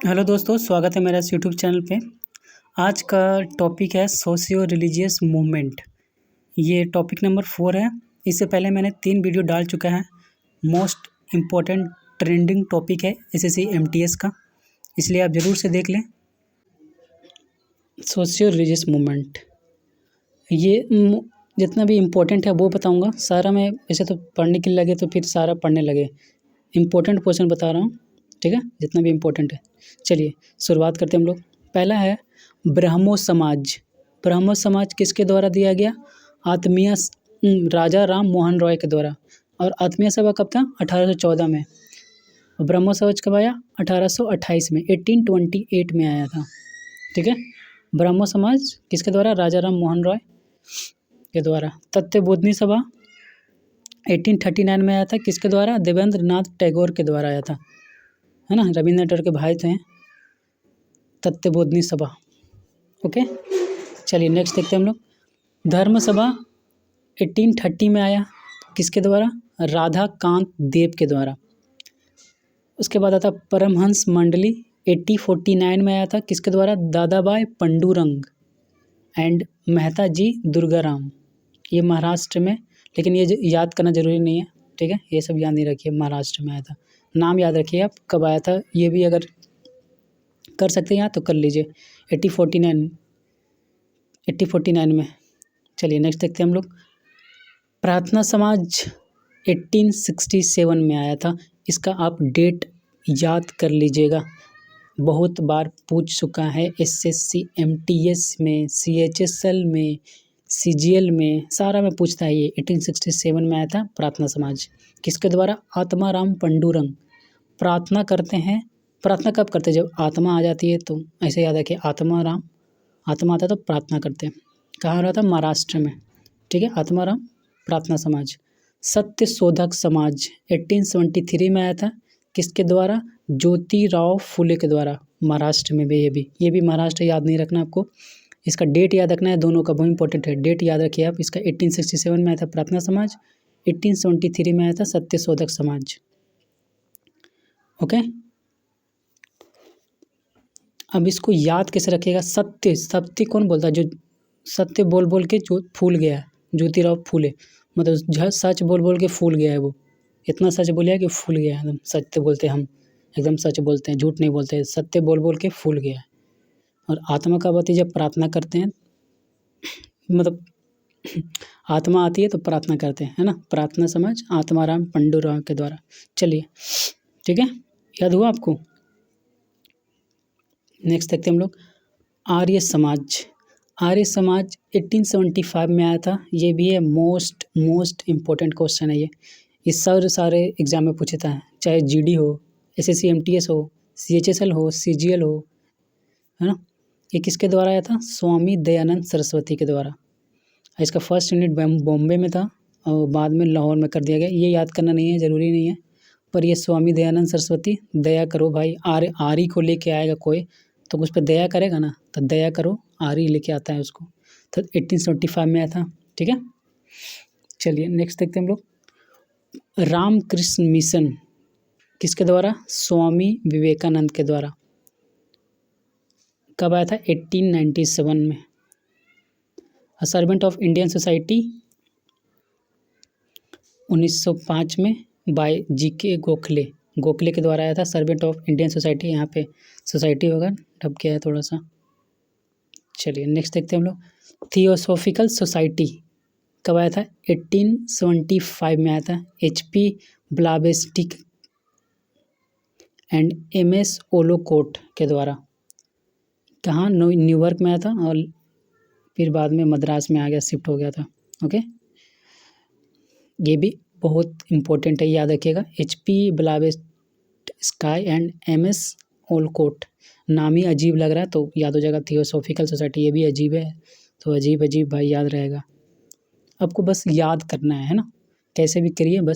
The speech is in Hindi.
हेलो दोस्तों, स्वागत है मेरा इस यूट्यूब चैनल पे। आज का टॉपिक है सोशियो रिलीजियस मूवमेंट। ये टॉपिक नंबर 4 है। इससे पहले मैंने 3 वीडियो डाल चुका है। मोस्ट इम्पोर्टेंट ट्रेंडिंग टॉपिक है एसएससी एमटीएस का, इसलिए आप ज़रूर से देख लें। सोशियो रिलीजियस मूवमेंट, ये जितना भी इम्पोर्टेंट है वो बताऊँगा। सारा मैं ऐसे तो पढ़ने के लिए लगे तो फिर सारा पढ़ने लगे। इम्पोर्टेंट क्वेश्चन बता रहा हूँ, ठीक है, जितना भी इम्पोर्टेंट है। चलिए शुरुआत करते हैं हम लोग। पहला है ब्रह्मो समाज। ब्रह्मो समाज किसके द्वारा दिया गया? आत्मीय राजा राम मोहन रॉय के द्वारा। और आत्मीय सभा कब था? 1814 में। ब्रह्मो समाज कब आया? 1828 में, 1828 में आया था, ठीक है। ब्रह्मो समाज किसके द्वारा? राजा राम मोहन रॉय के द्वारा। तत्वबोधिनी सभा 1839 में आया था, किसके द्वारा? देवेंद्र नाथ टैगोर के द्वारा आया था, है ना। रविंद्रनाथ टैगोर के भाई थे। तत्वबोधिनी सभा, ओके। चलिए नेक्स्ट देखते हैं हम लोग। धर्म सभा 1830 में आया, किसके द्वारा? राधा कांत देव के द्वारा। उसके बाद आता परमहंस मंडली 1849 में आया था, किसके द्वारा? दादाबाई पंडुरंग एंड मेहता जी दुर्गाराम। ये महाराष्ट्र में, लेकिन ये याद करना जरूरी नहीं है, ठीक है। ये सब याद नहीं रखिए, महाराष्ट्र में आया था। नाम याद रखिए आप, कब आया था ये भी अगर कर सकते हैं यहाँ तो कर लीजिए। 1849 में। चलिए नेक्स्ट देखते हैं हम लोग। प्रार्थना समाज 1867 में आया था। इसका आप डेट याद कर लीजिएगा, बहुत बार पूछ चुका है एसएससी एमटीएस में, सीएचएसएल में, सीजीएल में, सारा में पूछता है ये। 1867 में आया था प्रार्थना समाज, किसके द्वारा? आत्माराम पंडुरंग। प्रार्थना करते हैं, प्रार्थना कब करते हैं? जब आत्मा आ जाती है, तो ऐसे याद रखिए, आत्माराम, आत्मा आता है तो प्रार्थना करते हैं। कहाँ रहा था? महाराष्ट्र में, ठीक है। आत्माराम प्रार्थना समाज। सत्य शोधक समाज 1873 में आया था, किसके द्वारा? ज्योतिराव फुले के द्वारा। महाराष्ट्र में भी, ये भी महाराष्ट्र याद नहीं रखना आपको, इसका डेट याद रखना है, दोनों का बहुत इंपॉर्टेंट है। डेट याद रखिए आप इसका। 1867 में आया था प्रार्थना समाज, 1873 में आया था सत्य शोधक समाज, ओके। अब इसको याद कैसे रखिएगा? सत्य, सत्य कौन बोलता है? जो सत्य बोल बोल के जो फूल गया है, ज्योतिराव फूले, मतलब सच बोल बोल के फूल गया है वो। इतना सच बोलिए कि फूल गया है एकदम। सत्य बोलते हैं हम, एकदम सच बोलते हैं, झूठ नहीं बोलते हैं। सत्य बोल बोल के फूल गया है। और आत्मा कब आती है? जब प्रार्थना करते हैं, मतलब आत्मा आती है तो प्रार्थना करते हैं, है ना। प्रार्थना समाज आत्माराम पंडुरंग के द्वारा। चलिए ठीक है, याद हुआ आपको। नेक्स्ट देखते हैं हम लोग। आर्य समाज। आर्य समाज 1875 में आया था। ये भी है मोस्ट इम्पोर्टेंट क्वेश्चन है ये सारे एग्जाम में पूछता है, चाहे जीडी हो, एसएससी एमटीएस हो, सीएचएसएल हो, सीजीएल हो, है ना। ये किसके द्वारा आया था? स्वामी दयानंद सरस्वती के द्वारा। इसका फर्स्ट यूनिट बॉम्बे में था और बाद में लाहौर में कर दिया गया। ये याद करना नहीं है, ज़रूरी नहीं है, पर ये स्वामी दयानंद सरस्वती। दया करो भाई, आर्य को लेके आएगा कोई तो उस पर दया करेगा ना, तो दया करो आर्य लेके आता है उसको। तो 1875 में आया था, ठीक है। चलिए नेक्स्ट देखते हैं हम लोग। रामकृष्ण मिशन किसके द्वारा? स्वामी विवेकानंद के द्वारा। कब आया था? 1897 में। सर्वेंट ऑफ इंडियन सोसाइटी 1905 में बाय जीके गोखले के द्वारा आया था। सर्वेंट ऑफ इंडियन सोसाइटी, यहाँ पे सोसाइटी होगा, ढप गया है थोड़ा सा। चलिए नेक्स्ट देखते हैं हम लोग। थियोसॉफिकल सोसाइटी कब आया था? 1875 में आया था। HP ब्लावेस्टिक एंड MS ओलोकोट के द्वारा। कहाँ? न्यूयॉर्क में आया था और फिर बाद में मद्रास में आ गया, शिफ्ट हो गया था, ओके। ये भी बहुत इम्पोर्टेंट है, याद रखिएगा। HP Blavatsky and MS Olcott. नाम ही अजीब लग रहा है तो याद हो जाएगा। थियोसॉफिकल सोसाइटी, ये भी अजीब है, तो अजीब भाई याद रहेगा आपको। बस याद करना है ना, कैसे भी करिए, बस